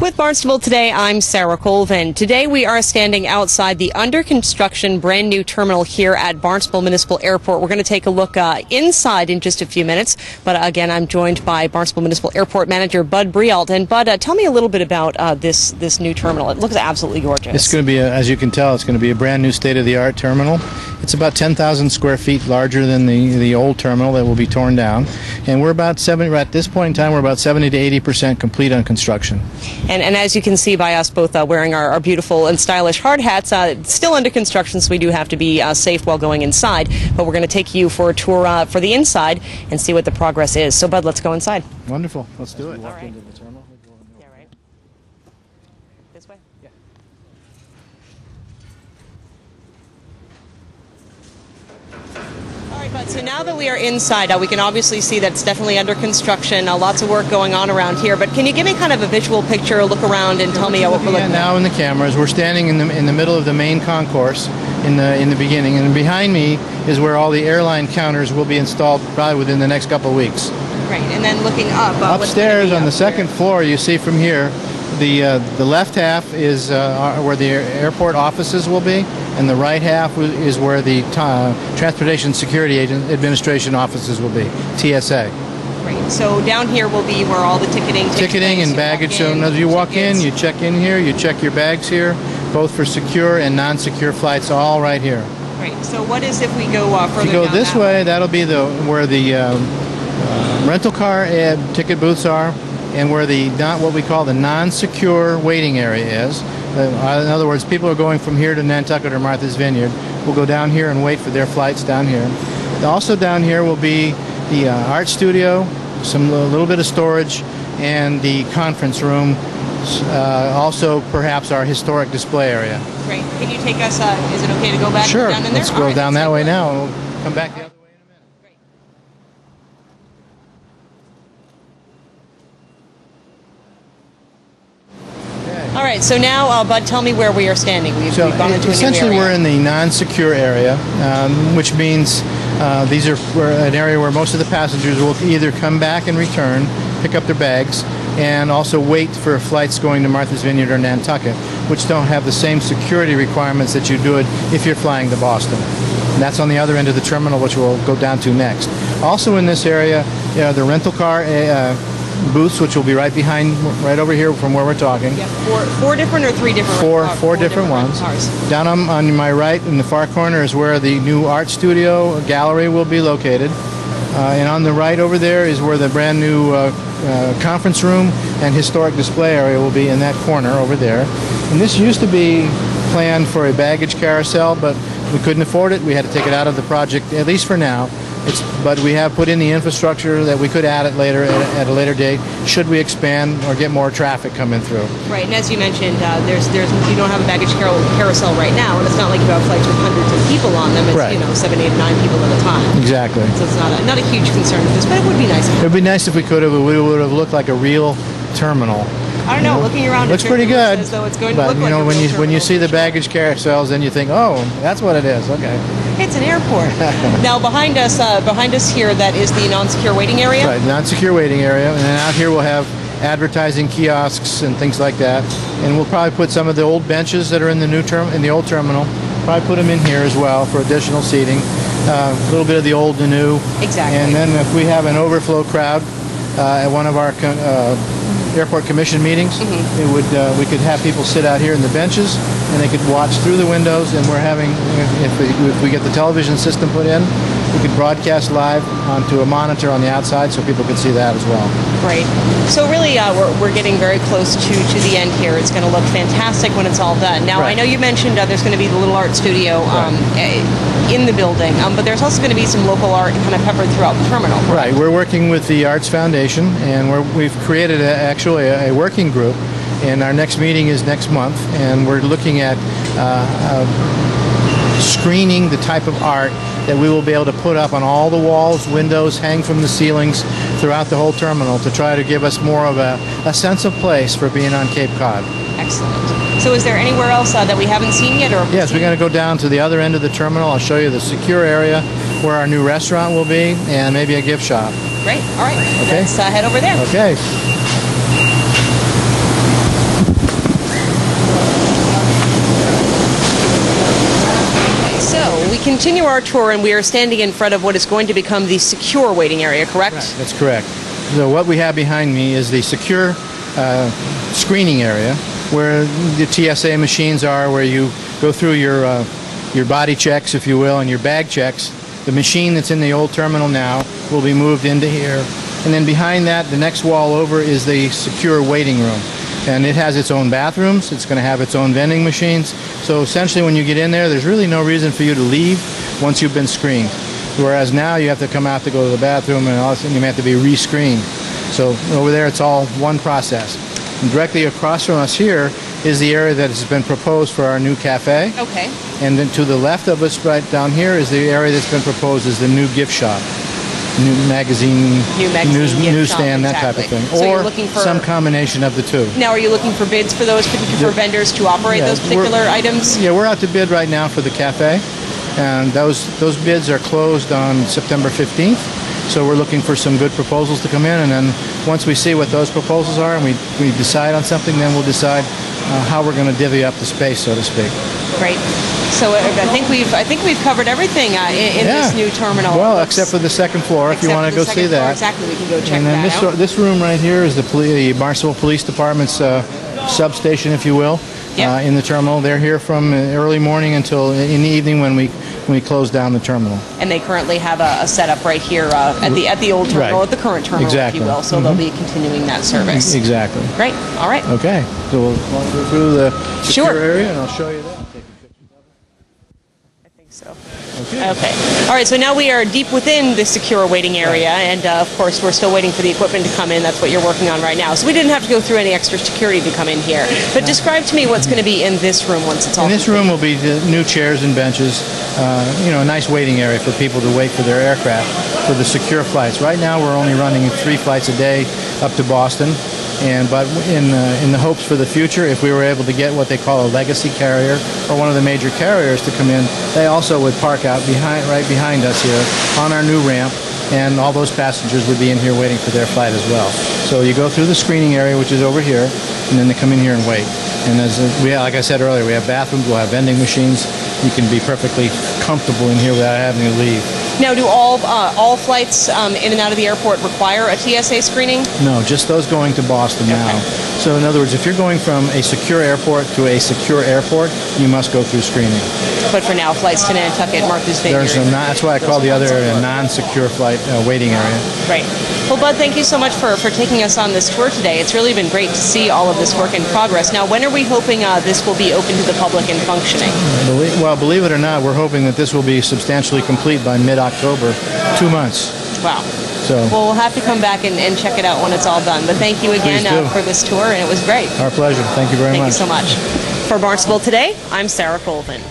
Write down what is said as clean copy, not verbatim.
With Barnstable Today, I'm Sarah Colvin. Today we are standing outside the under construction brand new terminal here at Barnstable Municipal Airport. We're going to take a look inside in just a few minutes. But again, I'm joined by Barnstable Municipal Airport Manager Bud Brialt. And Bud, tell me a little bit about this new terminal. It looks absolutely gorgeous. It's going to be, as you can tell, it's going to be a brand new state-of-the-art terminal. It's about 10,000 square feet larger than the old terminal that will be torn down. And we're about at this point in time, we're about 70 to 80% complete on construction. And as you can see by us both wearing our beautiful and stylish hard hats, it's still under construction, so we do have to be safe while going inside. But we're going to take you for a tour for the inside and see what the progress is. So, Bud, let's go inside. Wonderful. Let's do it. All right. Into the terminal. Yeah, right. This way? Yeah. All right, Bud, so now that we are inside, we can obviously see that it's definitely under construction, lots of work going on around here, but can you give me kind of a visual picture, look around and tell me what we're looking at? Now in the cameras, we're standing in the middle of the main concourse in the beginning, and behind me is where all the airline counters will be installed probably within the next couple of weeks. Right, and then looking up. Upstairs on the second floor, you see from here, the left half is where the airport offices will be, and the right half is where the Transportation Security Administration offices will be, TSA. Right. So down here will be where all the ticketing and baggage. So as you walk in, you check in here, you check your bags here, both for secure and non-secure flights, all right here. Right. So what is if we go further If you go down this way, that'll be where the rental car ticket booths are, and where what we call the non-secure waiting area is. In other words, people are going from here to Nantucket or Martha's Vineyard will go down here and wait for their flights down here. Also down here will be the art studio, a little bit of storage, and the conference room. Also, perhaps our historic display area. Great. Can you take us? Is it okay to go back? Sure. Down in there? Let's go down that way now, and we'll come back the other way. All right, so now, Bud, tell me where we are standing. We've gone into essentially, we're in the non-secure area, which means we're an area where most of the passengers will either come back and return, pick up their bags, and also wait for flights going to Martha's Vineyard or Nantucket, which don't have the same security requirements that you do if you're flying to Boston. And that's on the other end of the terminal, which we'll go down to next. Also in this area, the rental car booths, which will be right over here from where we're talking. Yeah, four different or three different? Four different ones. Down on my right in the far corner is where the new art studio gallery will be located. And on the right over there is where the brand new conference room and historic display area will be in that corner over there. And this used to be planned for a baggage carousel, but we couldn't afford it. We had to take it out of the project, at least for now. But we have put in the infrastructure that we could add it later at a later date, should we expand or get more traffic coming through. Right, and as you mentioned, you don't have a baggage carousel right now, and it's not like you have flights with hundreds of people on them. It's 7, 8, 9 people at a time. Exactly. So it's not a huge concern with this, but it would be nice. It would be nice if we could have. We would have looked like a real terminal. I don't know. Looking around, looks pretty good. As though it's going but to look like when you see the baggage carousels, then you think, oh, that's what it is. Okay. It's an airport. Now behind us here, that is the non-secure waiting area. Right, non-secure waiting area, and then out here we'll have advertising kiosks and things like that. And we'll probably put some of the old benches that are in the old terminal. Probably put them in here as well for additional seating. A little bit of the old and new. Exactly. And then if we have an overflow crowd at one of our airport commission meetings, we could have people sit out here in the benches, and they could watch through the windows. And we're having, if we get the television system put in, we could broadcast live onto a monitor on the outside, so people could see that as well. Great. So really, we're getting very close to the end here. It's going to look fantastic when it's all done. Now, I know you mentioned there's going to be the little art studio in the building, but there's also going to be some local art kind of peppered throughout the terminal. Right. We're working with the Arts Foundation, and we've created actually a working group, and our next meeting is next month, and we're looking at screening the type of art that we will be able to put up on all the walls, windows, hang from the ceilings throughout the whole terminal to try to give us more of a sense of place for being on Cape Cod. Excellent. So is there anywhere else that we haven't seen yet? Or yes, we're going to go down to the other end of the terminal. I'll show you the secure area where our new restaurant will be and maybe a gift shop. Great. All right. Okay. Let's head over there. Okay. continue our tour, and we are standing in front of what is going to become the secure waiting area, correct? That's correct. So what we have behind me is the secure screening area, where the TSA machines are, where you go through your body checks, if you will, and your bag checks. The machine that's in the old terminal now will be moved into here. And then behind that, the next wall over, is the secure waiting room. And it has its own bathrooms. It's going to have its own vending machines. So essentially when you get in there, there's really no reason for you to leave once you've been screened. Whereas now you have to come out to go to the bathroom, and all of a sudden you may have to be re-screened. So over there it's all one process. And directly across from us here is the area that has been proposed for our new cafe. Okay. And then to the left of us right down here is the area that's been proposed as the new gift shop. New magazine newsstand, that type of thing. So or you're looking for some combination of the two. Now, are you looking for bids for those particular vendors to operate those particular items? Yeah, we're out to bid right now for the cafe, and those bids are closed on September 15th. So we're looking for some good proposals to come in, and then once we see what those proposals are and we decide on something, then we'll decide how we're going to divvy up the space, so to speak. Great. So I think we've covered everything in this new terminal. Well, except for the second floor, if you want to go see that. Exactly, we can go check and then that out. this room right here is the Barnstable Police Department's substation, if you will, in the terminal. They're here from early morning until in the evening when we close down the terminal. And they currently have a setup right here at the old terminal, at the current terminal, if you will. So they'll be continuing that service. Exactly. Great. All right. Okay. So we'll go through the secure area, and I'll show you that. So. Okay. All right, so now we are deep within the secure waiting area, and of course we're still waiting for the equipment to come in. That's what you're working on right now. So we didn't have to go through any extra security to come in here. But describe to me what's going to be in this room once it's all complete. In this room will be the new chairs and benches, a nice waiting area for people to wait for their aircraft for the secure flights. Right now we're only running 3 flights a day up to Boston. But in the hopes for the future, if we were able to get what they call a legacy carrier or one of the major carriers to come in, they also would park out right behind us here on our new ramp, and all those passengers would be in here waiting for their flight as well. So you go through the screening area, which is over here, and then they come in here and wait. And like I said earlier, we have bathrooms, we'll have vending machines. You can be perfectly comfortable in here without having to leave. Now, do all flights in and out of the airport require a TSA screening? No, just those going to Boston now. So in other words, if you're going from a secure airport to a secure airport, you must go through screening. But for now, flights to Nantucket, Martha's Vineyard. That's why I call the other a non-secure flight waiting area. Right. Well, Bud, thank you so much for taking us on this tour today. It's really been great to see all of this work in progress. Now, when are we hoping this will be open to the public and functioning? Well, believe it or not, we're hoping that this will be substantially complete by mid-October, 2 months. Wow. So, well, we'll have to come back and check it out when it's all done. But thank you again for this tour, and it was great. Our pleasure. Thank you very much. Thank you so much. For Barnstable Today, I'm Sarah Colvin.